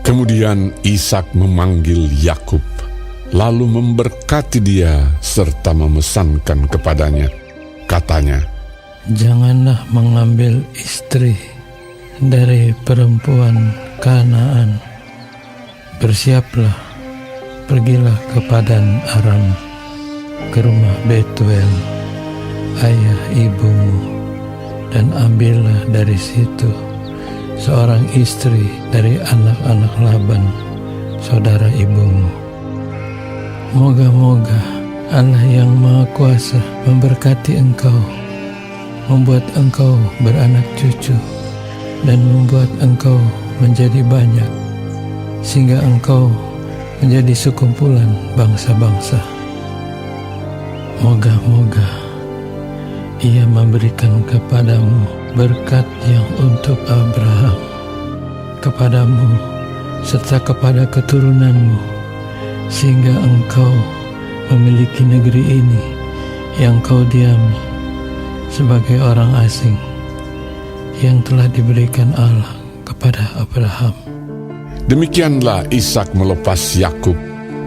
Kemudian Ishak memanggil Yakub, lalu memberkati dia serta memesankan kepadanya. Katanya, "Janganlah mengambil istri dari perempuan Kanaan. Bersiaplah, pergilah ke Padan Aram, ke rumah Betuel, ayah ibumu, dan ambillah dari situ seorang istri dari anak-anak Laban, saudara ibumu. Moga-moga Allah yang Maha Kuasa memberkati engkau, membuat engkau beranak cucu, dan membuat engkau menjadi banyak, sehingga engkau menjadi sekumpulan bangsa-bangsa. Moga-moga Ia memberikan kepadamu berkat yang untuk Abraham, kepadamu serta kepada keturunanmu, sehingga engkau memiliki negeri ini yang kau diami sebagai orang asing yang telah diberikan Allah kepada Abraham." Demikianlah Ishak melepas Yakub,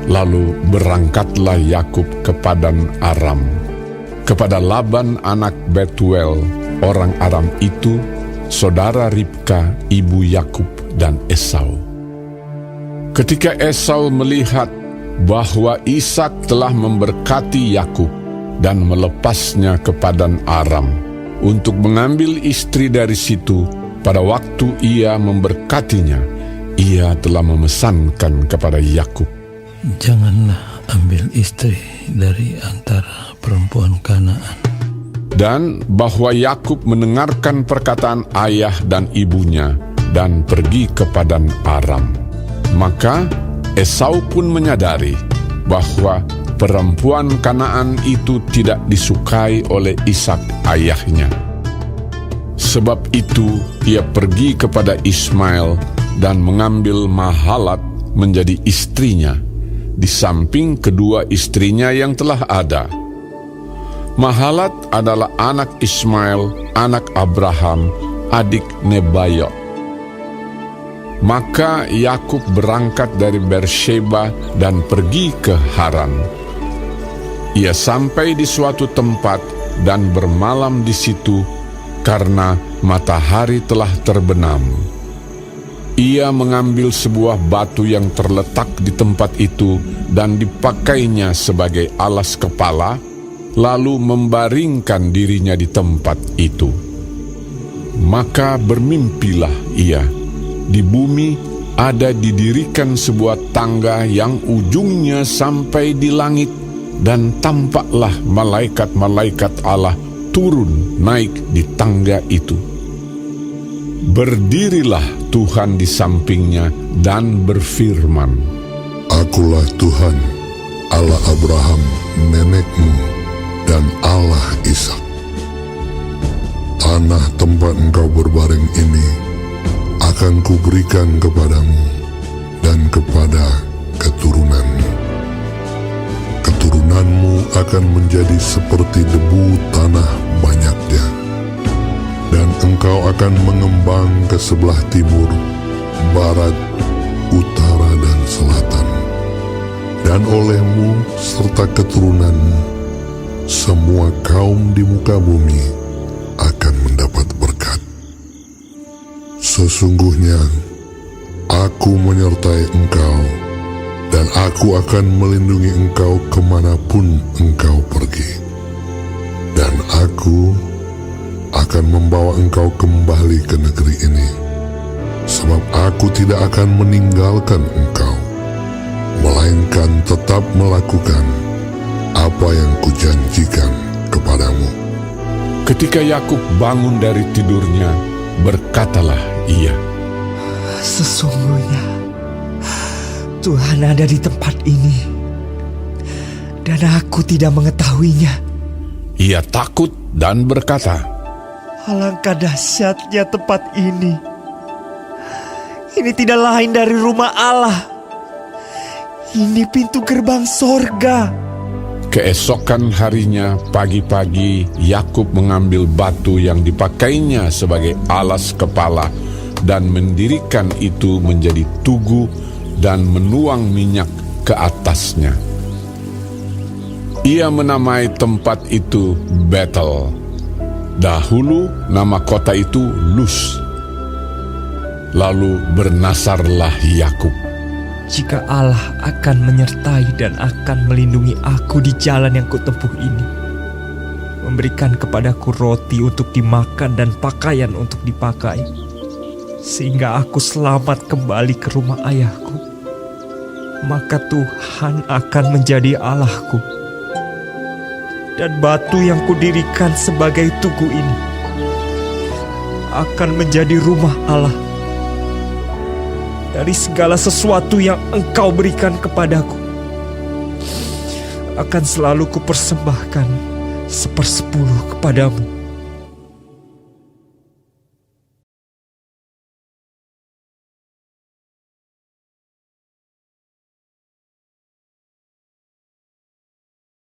lalu berangkatlah Yakub ke Padan Aram, kepada Laban anak Betuel, orang Aram itu, saudara Ribka, ibu Yakub dan Esau. Ketika Esau melihat bahwa Ishak telah memberkati Yakub dan melepasnya ke Padan Aram untuk mengambil istri dari situ, pada waktu ia memberkatinya, ia telah memesankan kepada Yakub, "Janganlah ambil istri dari antara perempuan Kanaan." Dan bahwa Yakub mendengarkan perkataan ayah dan ibunya dan pergi ke Padan Aram. Maka Esau pun menyadari bahwa perempuan Kanaan itu tidak disukai oleh Ishak ayahnya. Sebab itu ia pergi kepada Ismail dan mengambil Mahalat menjadi istrinya, di samping kedua istrinya yang telah ada. Mahalat adalah anak Ismail, anak Abraham, adik Nebayot. Maka Yakub berangkat dari Beersheba dan pergi ke Haran. Ia sampai di suatu tempat dan bermalam di situ karena matahari telah terbenam. Ia mengambil sebuah batu yang terletak di tempat itu dan dipakainya sebagai alas kepala, lalu membaringkan dirinya di tempat itu. Maka bermimpilah ia, di bumi ada didirikan sebuah tangga yang ujungnya sampai di langit, dan tampaklah malaikat-malaikat Allah turun naik di tangga itu. Berdirilah Tuhan di sampingnya dan berfirman, "Akulah Tuhan, Allah Abraham nenekmu dan Allah Ishak. Tanah tempat engkau berbaring ini akan kuberikan kepadamu dan kepada keturunanmu. Keturunanmu akan menjadi seperti debu tanah banyaknya, dan engkau akan mengembang ke sebelah timur, barat, utara, dan selatan. Dan olehmu serta keturunanmu, semua kaum di muka bumi akan mendapat berkat. Sesungguhnya aku menyertai engkau, dan aku akan melindungi engkau kemanapun engkau pergi. Dan aku akan membawa engkau kembali ke negeri ini, sebab aku tidak akan meninggalkan engkau, melainkan tetap melakukan apa yang kujanjikan kepadamu." Ketika Yakub bangun dari tidurnya, berkatalah ia, "Sesungguhnya Tuhan ada di tempat ini, dan aku tidak mengetahuinya." Ia takut dan berkata, "Alangkah dahsyatnya tempat ini. Ini tidak lain dari rumah Allah. Ini pintu gerbang sorga." Keesokan harinya pagi-pagi Yakub mengambil batu yang dipakainya sebagai alas kepala dan mendirikan itu menjadi tugu dan menuang minyak ke atasnya. Ia menamai tempat itu Betel. Dahulu nama kota itu Luz. Lalu bernasarlah Yakub. Jika Allah akan menyertai dan akan melindungi aku di jalan yang kutempuh ini, memberikan kepadaku roti untuk dimakan dan pakaian untuk dipakai, sehingga aku selamat kembali ke rumah ayahku, maka Tuhan akan menjadi Allahku. Dan batu yang kudirikan sebagai tugu ini akan menjadi rumah Allah. Dari segala sesuatu yang Engkau berikan kepadaku, akan selalu kupersembahkan 1/10 kepadamu.